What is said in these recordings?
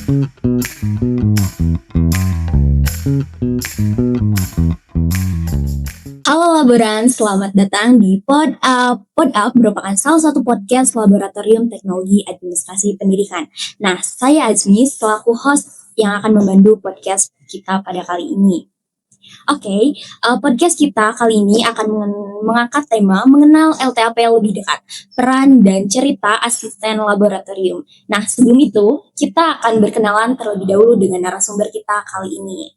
Halo laboran, selamat datang di Pod Up. Pod Up merupakan salah satu podcast Laboratorium Teknologi Administrasi Pendidikan. Nah, saya Azmi selaku host yang akan membantu podcast kita pada kali ini. Oke, podcast kita kali ini akan mengangkat tema mengenal LTAP lebih dekat, peran dan cerita asisten laboratorium. Nah, sebelum itu, kita akan berkenalan terlebih dahulu dengan narasumber kita kali ini.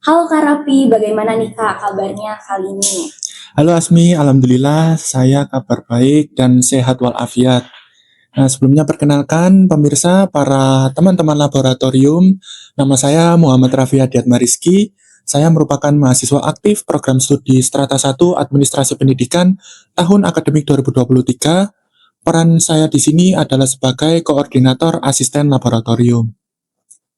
Halo Kak Rapi, bagaimana nih Kak kabarnya kali ini? Halo Asmi, alhamdulillah saya kabar baik dan sehat walafiat. Nah, sebelumnya perkenalkan pemirsa, para teman-teman laboratorium, nama saya Muhammad Raffi Hadiatma Rizky. Saya merupakan mahasiswa aktif program studi Strata 1 Administrasi Pendidikan tahun akademik 2023. Peran saya di sini adalah sebagai koordinator asisten laboratorium.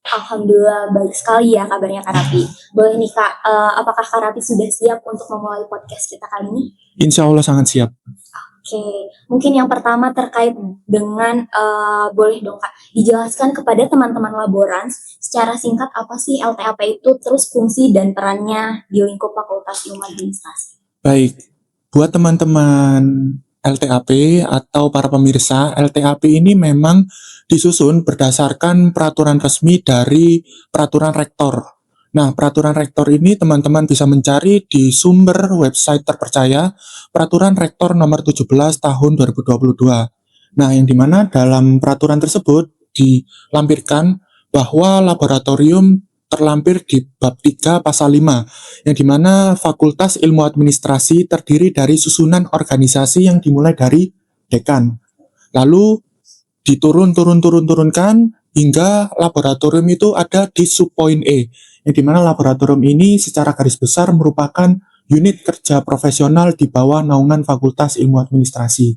Alhamdulillah baik sekali ya kabarnya Kak Rapi. Boleh nih Kak, apakah Kak Rapi sudah siap untuk memulai podcast kita kali ini? Insya Allah sangat siap. Oke, mungkin yang pertama terkait dengan, boleh dong Kak, dijelaskan kepada teman-teman laboran secara singkat apa sih LTAP itu, terus fungsi dan perannya di lingkup Fakultas Ilmu Administrasi. Baik, buat teman-teman LTAP atau para pemirsa, LTAP ini memang disusun berdasarkan peraturan resmi dari peraturan rektor. Nah, peraturan rektor ini teman-teman bisa mencari di sumber website terpercaya, peraturan rektor nomor 17 tahun 2022. Nah, yang dimana dalam peraturan tersebut dilampirkan bahwa laboratorium terlampir di bab 3 pasal 5, yang dimana Fakultas Ilmu Administrasi terdiri dari susunan organisasi yang dimulai dari dekan. Lalu diturunkan hingga laboratorium itu ada di subpoin E, yang dimana laboratorium ini secara garis besar merupakan unit kerja profesional di bawah naungan Fakultas Ilmu Administrasi.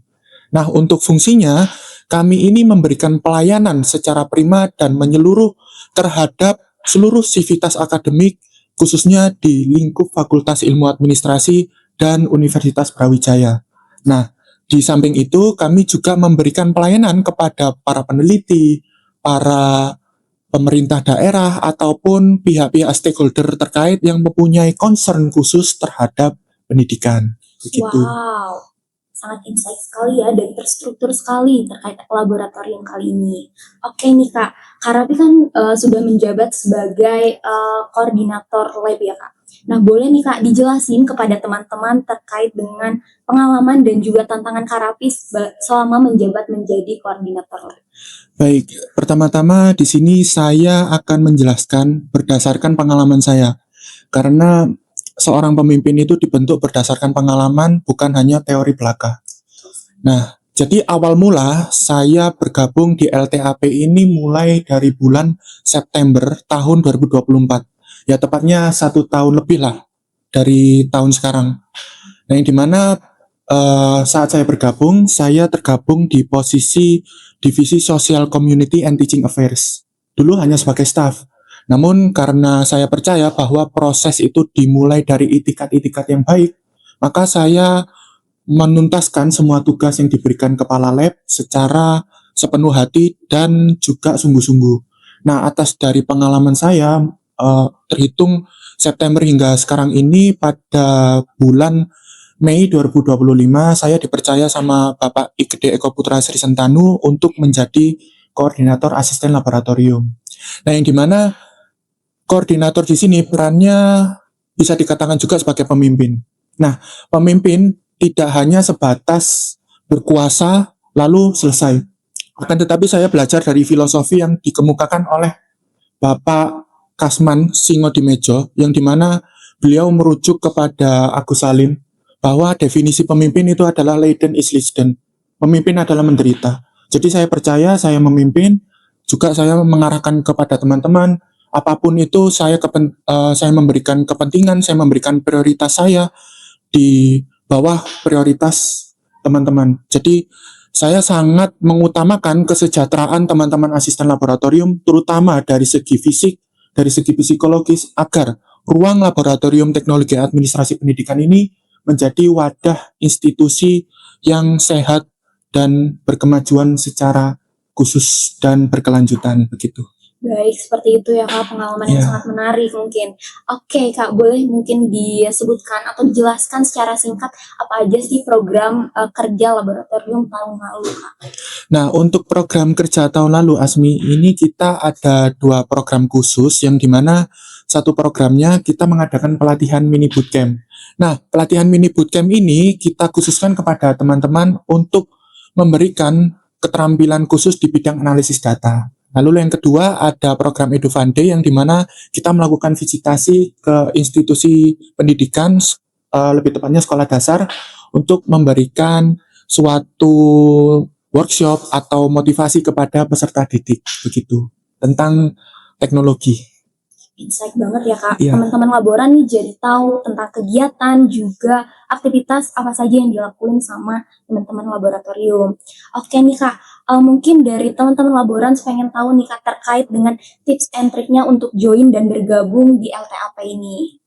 Nah, untuk fungsinya, kami ini memberikan pelayanan secara prima dan menyeluruh terhadap seluruh sivitas akademik, khususnya di lingkup Fakultas Ilmu Administrasi dan Universitas Brawijaya. Nah, di samping itu, kami juga memberikan pelayanan kepada para peneliti, para pemerintah daerah, ataupun pihak-pihak stakeholder terkait yang mempunyai concern khusus terhadap pendidikan. Begitu. Wow, sangat insight sekali ya dan terstruktur sekali terkait laboratorium kali ini. Oke nih Kak, Kak Rapi kan sudah menjabat sebagai koordinator lab ya Kak. Nah boleh nih Kak dijelasin kepada teman-teman terkait dengan pengalaman dan juga tantangan Kak Rapi selama menjabat menjadi koordinator lab. Baik, pertama-tama di sini saya akan menjelaskan berdasarkan pengalaman saya. Karena seorang pemimpin itu dibentuk berdasarkan pengalaman, bukan hanya teori belaka. Nah, jadi awal mula saya bergabung di LTAP ini mulai dari bulan September tahun 2024. Ya tepatnya 1 tahun lebih lah dari tahun sekarang. Nah, yang dimana saat saya bergabung, saya tergabung di posisi Divisi Social Community and Teaching Affairs. Dulu hanya sebagai staff. Namun karena saya percaya bahwa proses itu dimulai dari itikat-itikat yang baik, maka saya menuntaskan semua tugas yang diberikan kepala lab secara sepenuh hati dan juga sungguh-sungguh. Nah, atas dari pengalaman saya, terhitung September hingga sekarang ini, pada bulan Mei 2025, saya dipercaya sama Bapak Igede Eko Putra Sri Sentanu untuk menjadi koordinator asisten laboratorium. Nah, yang dimana koordinator di sini perannya bisa dikatakan juga sebagai pemimpin. Nah, pemimpin tidak hanya sebatas berkuasa lalu selesai. Akan tetapi saya belajar dari filosofi yang dikemukakan oleh Bapak Kasman Singodimejo, yang dimana beliau merujuk kepada Agus Salim, bahwa definisi pemimpin itu adalah leiden is listen. Pemimpin adalah menderita. Jadi saya percaya saya memimpin, juga saya mengarahkan kepada teman-teman, apapun itu saya memberikan kepentingan, saya memberikan prioritas saya di bawah prioritas teman-teman. Jadi saya sangat mengutamakan kesejahteraan teman-teman asisten laboratorium, terutama dari segi fisik, dari segi psikologis, agar ruang laboratorium teknologi administrasi pendidikan ini menjadi wadah institusi yang sehat dan berkemajuan secara khusus dan berkelanjutan begitu. Baik, seperti itu ya Kak, pengalaman yang sangat menarik mungkin. Oke Kak, boleh mungkin disebutkan atau dijelaskan secara singkat apa aja sih program kerja laboratorium tahun lalu Kak? Nah, untuk program kerja tahun lalu, Asmi, ini kita ada 2 program khusus yang dimana satu programnya kita mengadakan pelatihan mini bootcamp. Nah, pelatihan mini bootcamp ini kita khususkan kepada teman-teman untuk memberikan keterampilan khusus di bidang analisis data. Lalu yang kedua ada program EduFundE yang dimana kita melakukan visitasi ke institusi pendidikan, lebih tepatnya sekolah dasar, untuk memberikan suatu workshop atau motivasi kepada peserta didik begitu tentang teknologi. Insight banget ya Kak, Iya. teman-teman laboran nih jadi tahu tentang kegiatan juga aktivitas apa saja yang dilakuin sama teman-teman laboratorium. Oke nih Kak, mungkin dari teman-teman laboran pengen tahu nih Kak terkait dengan tips and triknya untuk join dan bergabung di LTAP ini.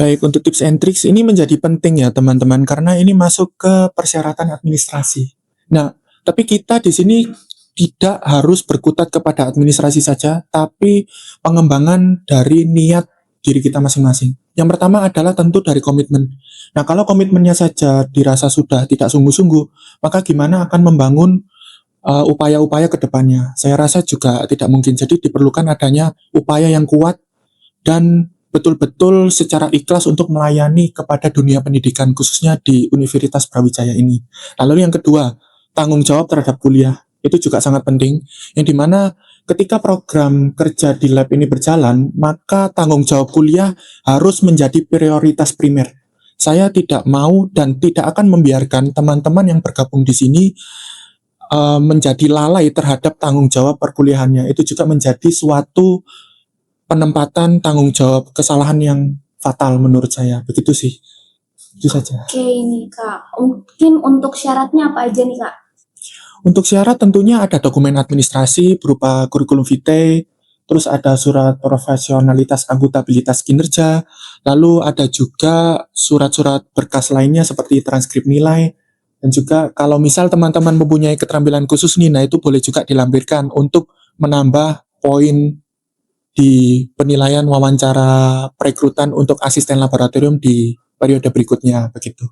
Baik, untuk tips and tricks ini menjadi penting ya teman-teman karena ini masuk ke persyaratan administrasi. Nah, tapi kita di sini tidak harus berkutat kepada administrasi saja, tapi pengembangan dari niat diri kita masing-masing. Yang pertama adalah tentu dari komitmen. Nah, kalau komitmennya saja dirasa sudah tidak sungguh-sungguh, maka gimana akan membangun upaya-upaya ke depannya? Saya rasa juga tidak mungkin. Jadi diperlukan adanya upaya yang kuat dan betul-betul secara ikhlas untuk melayani kepada dunia pendidikan, khususnya di Universitas Brawijaya ini. Lalu yang kedua, tanggung jawab terhadap kuliah. Itu juga sangat penting, yang dimana ketika program kerja di lab ini berjalan, maka tanggung jawab kuliah harus menjadi prioritas primer. Saya tidak mau dan tidak akan membiarkan teman-teman yang bergabung di sini menjadi lalai terhadap tanggung jawab perkuliahannya. Itu juga menjadi suatu penempatan tanggung jawab kesalahan yang fatal menurut saya. Begitu sih. Itu saja. Oke nih Kak, mungkin untuk syaratnya apa aja nih Kak? Untuk syarat tentunya ada dokumen administrasi berupa kurikulum vitae, terus ada surat profesionalitas akuntabilitas kinerja, lalu ada juga surat-surat berkas lainnya seperti transkrip nilai, dan juga kalau misal teman-teman mempunyai keterampilan khusus nih, nah itu boleh juga dilampirkan untuk menambah poin di penilaian wawancara perekrutan untuk asisten laboratorium di periode berikutnya begitu.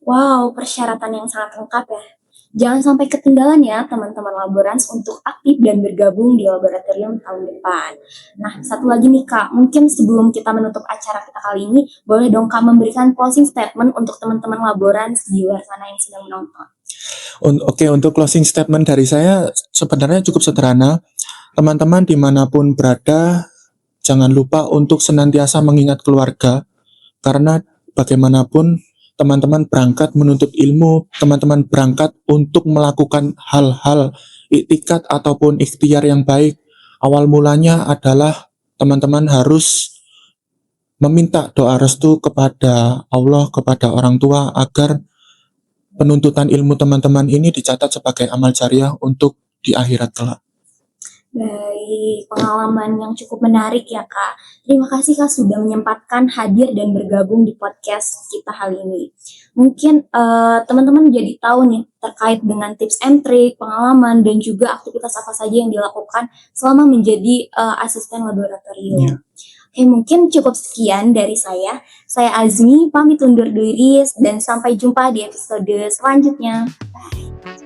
Wow, persyaratan yang sangat lengkap ya. Jangan sampai ketinggalan ya teman-teman laborans untuk aktif dan bergabung di laboratorium tahun depan. Nah, satu lagi nih Kak, mungkin sebelum kita menutup acara kita kali ini, boleh dong Kak memberikan closing statement untuk teman-teman laborans di luar sana yang sedang menonton. Oke, untuk closing statement dari saya sebenarnya cukup sederhana. Teman-teman dimanapun berada, jangan lupa untuk senantiasa mengingat keluarga, karena bagaimanapun teman-teman berangkat menuntut ilmu, teman-teman berangkat untuk melakukan hal-hal iktikat ataupun ikhtiar yang baik. Awal mulanya adalah teman-teman harus meminta doa restu kepada Allah, kepada orang tua, agar penuntutan ilmu teman-teman ini dicatat sebagai amal jariah untuk di akhirat kelak. Baik, pengalaman yang cukup menarik ya Kak. Terima kasih Kak sudah menyempatkan hadir dan bergabung di podcast kita kali ini. Mungkin teman-teman jadi tahu nih terkait dengan tips and trick, pengalaman, dan juga aktivitas apa saja yang dilakukan selama menjadi asisten laboratorium. Oke, mungkin cukup sekian dari saya. Saya Azmi, pamit undur diri dan sampai jumpa di episode selanjutnya. Bye.